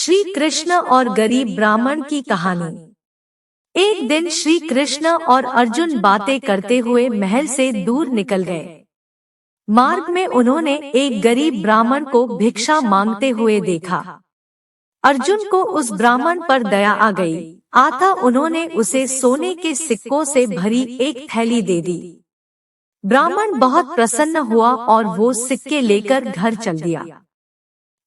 श्री कृष्ण और गरीब ब्राह्मण की कहानी। एक दिन श्री कृष्ण और अर्जुन बातें करते हुए महल से दूर निकल गए। मार्ग में उन्होंने एक गरीब ब्राह्मण को भिक्षा मांगते हुए देखा। अर्जुन को उस ब्राह्मण पर दया आ गई। आता उन्होंने उसे सोने के सिक्कों से भरी एक थैली दे दी। ब्राह्मण बहुत प्रसन्न हुआ और वो सिक्के लेकर घर चल दिया।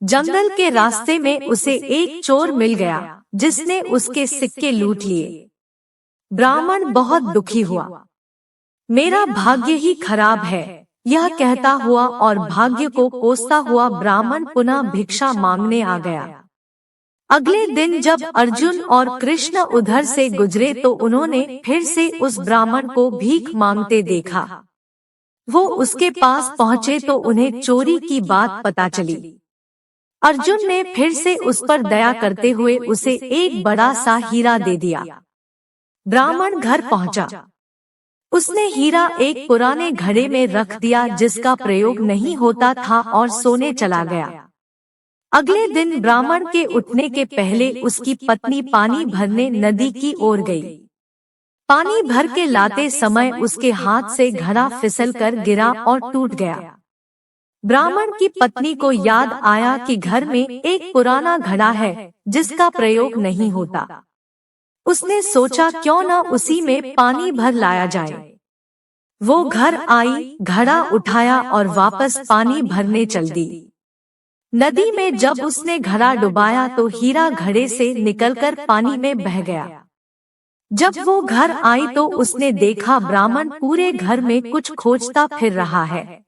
जंगल के रास्ते में उसे एक चोर मिल गया जिसने उसके सिक्के लूट लिए। ब्राह्मण बहुत दुखी हुआ। मेरा भाग्य ही खराब है, यह कहता हुआ और भाग्य को कोसता हुआ ब्राह्मण पुनः भिक्षा मांगने आ गया। अगले दिन जब अर्जुन और कृष्ण उधर से गुजरे तो उन्होंने फिर से उस ब्राह्मण को भीख मांगते देखा। वो उसके पास पहुँचे तो उन्हें चोरी की बात पता चली। अर्जुन ने फिर से उस पर दया करते हुए उसे एक बड़ा सा हीरा दे दिया। ब्राह्मण घर पहुंचा। उसने हीरा एक पुराने घड़े में रख दिया जिसका प्रयोग नहीं होता था और सोने चला गया। अगले दिन ब्राह्मण के उठने के पहले उसकी पत्नी पानी भरने नदी की ओर गई। पानी भर के लाते समय उसके हाथ से घड़ा फिसलकर गिरा और टूट गया। ब्राह्मण की पत्नी को याद आया कि घर में एक पुराना घड़ा है जिसका प्रयोग नहीं होता। उसने सोचा क्यों न उसी में पानी भर लाया जाए। वो घर आई, घड़ा उठाया और वापस पानी भरने चल दी। नदी में जब उसने घड़ा डुबाया तो हीरा घड़े से निकलकर पानी में बह गया। जब वो घर आई तो उसने देखा ब्राह्मण पूरे घर में कुछ खोजता फिर रहा है।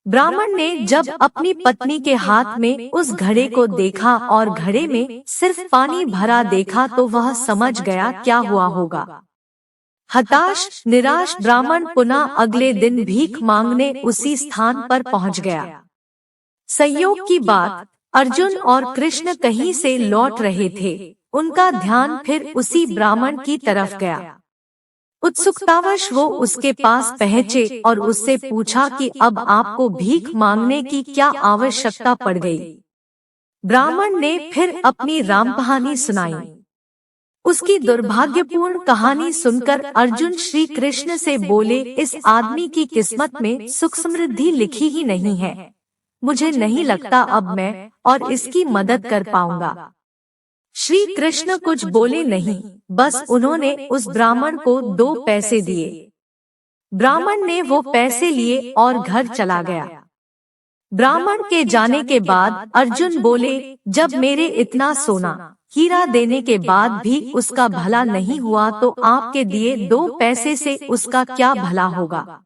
ब्राह्मण ने जब अपनी पत्नी के हाथ में उस घड़े को देखा और घड़े में सिर्फ पानी भरा देखा तो वह समझ गया क्या हुआ होगा। हताश निराश ब्राह्मण पुनः अगले दिन भीख मांगने उसी स्थान पर पहुंच गया। संयोग की बात, अर्जुन और कृष्ण कहीं से लौट रहे थे। उनका ध्यान फिर उसी ब्राह्मण की तरफ गया। उत्सुकतावश वो उसके पास पहुंचे और उससे पूछा कि अब आपको भीख मांगने की क्या आवश्यकता पड़ गई। ब्राह्मण ने फिर अपनी राम कहानी सुनाई। उसकी दुर्भाग्यपूर्ण कहानी सुनकर अर्जुन श्री कृष्ण से बोले, इस आदमी की किस्मत में सुख समृद्धि लिखी ही नहीं है। मुझे नहीं लगता अब मैं और इसकी मदद कर पाऊंगा। श्री कृष्ण कुछ बोले नहीं, बस उन्होंने उस ब्राह्मण को 2 पैसे दिए। ब्राह्मण ने वो पैसे लिए और घर चला गया। ब्राह्मण के जाने के बाद अर्जुन बोले, जब मेरे इतना सोना हीरा देने के बाद भी उसका भला नहीं हुआ तो आपके दिए 2 पैसे से उसका क्या भला होगा।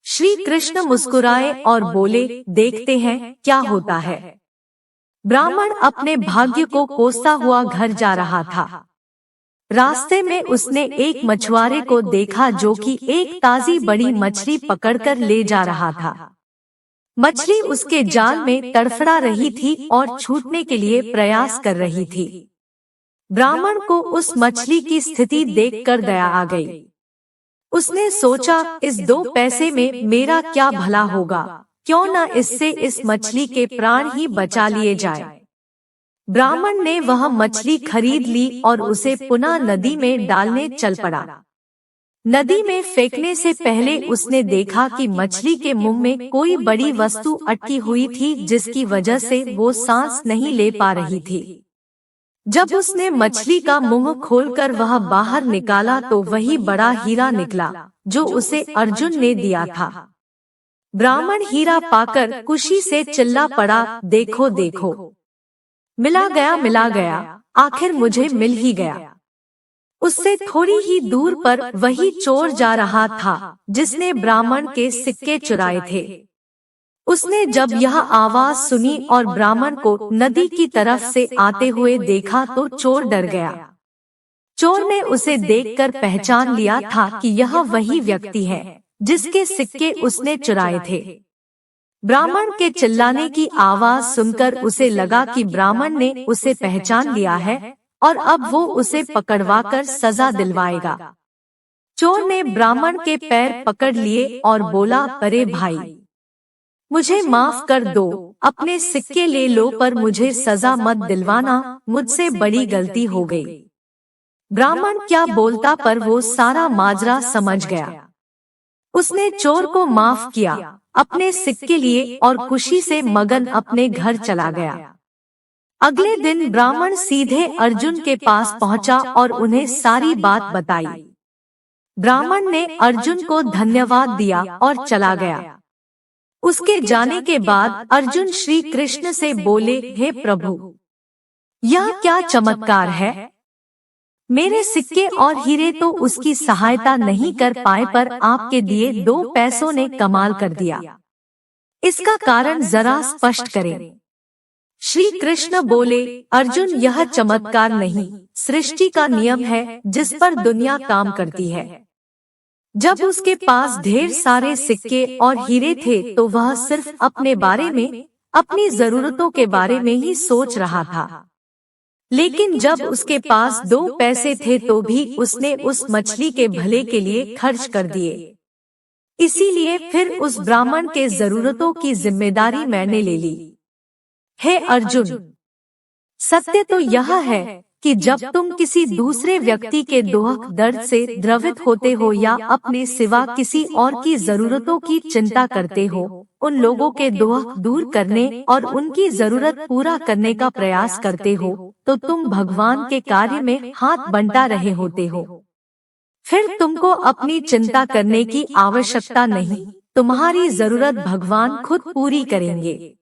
श्री कृष्ण मुस्कुराए और बोले, देखते हैं क्या होता है। ब्राह्मण अपने भाग्य को कोसता हुआ घर जा रहा था। रास्ते में उसने एक मछुआरे को देखा जो कि एक ताजी बड़ी मछली पकड़कर ले जा रहा था। मछली उसके जाल में तड़फड़ा रही थी और छूटने के लिए प्रयास कर रही थी। ब्राह्मण को उस मछली की स्थिति देखकर दया आ गई। उसने सोचा, इस 2 पैसे में मेरा क्या भला होगा, क्यों न इससे इस मछली के प्राण ही बचा लिए जाए। ब्राह्मण ने वह मछली खरीद ली और उसे पुनः नदी में डालने चल पड़ा। नदी में फेंकने से पहले उसने देखा कि मछली के मुंह में कोई बड़ी वस्तु अटकी हुई थी जिसकी वजह से वो सांस नहीं ले पा रही थी। जब उसने मछली का मुंह खोलकर वह बाहर निकाला तो वही बड़ा हीरा निकला जो उसे अर्जुन ने दिया था। ब्राह्मण हीरा पाकर खुशी से चिल्ला पड़ा, देखो देखो, मिला गया, आखिर मुझे मिल ही गया। उससे थोड़ी ही दूर पर वही चोर जा रहा था जिसने ब्राह्मण के सिक्के चुराए थे। उसने जब यह आवाज सुनी और ब्राह्मण को नदी की तरफ से आते हुए देखा तो चोर डर गया। चोर ने उसे देखकर पहचान लिया था कि यह वही व्यक्ति है जिसके सिक्के उसने चुराए थे। ब्राह्मण के चिल्लाने की आवाज सुनकर उसे लगा कि ब्राह्मण ने उसे पहचान लिया है और अब वो उसे पकड़वाकर सजा दिलवाएगा। चोर ने ब्राह्मण के पैर पकड़ लिए और बोला, अरे भाई, मुझे माफ कर दो, अपने सिक्के ले लो पर मुझे सजा मत दिलवाना, मुझसे बड़ी गलती हो गई। ब्राह्मण क्या बोलता पर वो सारा माजरा समझ गया। उसने चोर को माफ किया, अपने सिक्के लिए और खुशी से मगन अपने घर चला गया। अगले दिन ब्राह्मण सीधे अर्जुन के पास पहुंचा और उन्हें सारी बात बताई। ब्राह्मण ने अर्जुन को धन्यवाद दिया और चला गया। उसके जाने के बाद अर्जुन श्री कृष्ण से बोले, हे प्रभु, यह क्या चमत्कार है? मेरे सिक्के और हीरे तो उसकी सहायता नहीं कर पाए पर आपके दिए 2 पैसों ने कमाल कर दिया। इसका कारण जरा स्पष्ट करें। श्री कृष्ण बोले, अर्जुन यह चमत्कार नहीं, सृष्टि का नियम है जिस पर दुनिया काम करती है। जब उसके पास ढेर सारे सिक्के और हीरे थे तो वह सिर्फ अपने बारे में, अपनी जरूरतों के बारे में ही सोच रहा था। लेकिन जब उसके पास 2 पैसे थे तो भी उसने उस मछली के भले के लिए खर्च कर दिए। इसीलिए फिर उस ब्राह्मण के जरूरतों की जिम्मेदारी मैंने ले ली। हे अर्जुन, सत्य तो यह है कि जब तुम किसी दूसरे व्यक्ति के दुख दर्द से द्रवित होते हो या अपने सिवा किसी और की जरूरतों की चिंता करते हो, उन लोगों के दुख दूर करने और उनकी जरूरत पूरा करने का प्रयास करते हो, तो तुम भगवान के कार्य में हाथ बंटा रहे होते हो। फिर तुमको अपनी चिंता करने की आवश्यकता नहीं, तुम्हारी जरूरत भगवान खुद पूरी करेंगे।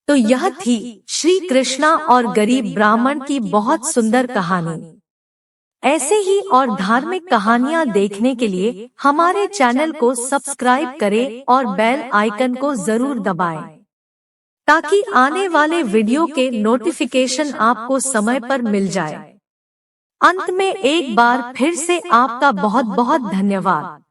तो यह थी श्री कृष्णा और गरीब ब्राह्मण की बहुत सुंदर कहानी। ऐसे ही और धार्मिक कहानियाँ देखने के लिए हमारे चैनल को सब्सक्राइब करें और बेल आइकन को जरूर दबाएं, ताकि आने वाले वीडियो के नोटिफिकेशन आपको समय पर मिल जाए। अंत में एक बार फिर से आपका बहुत बहुत धन्यवाद।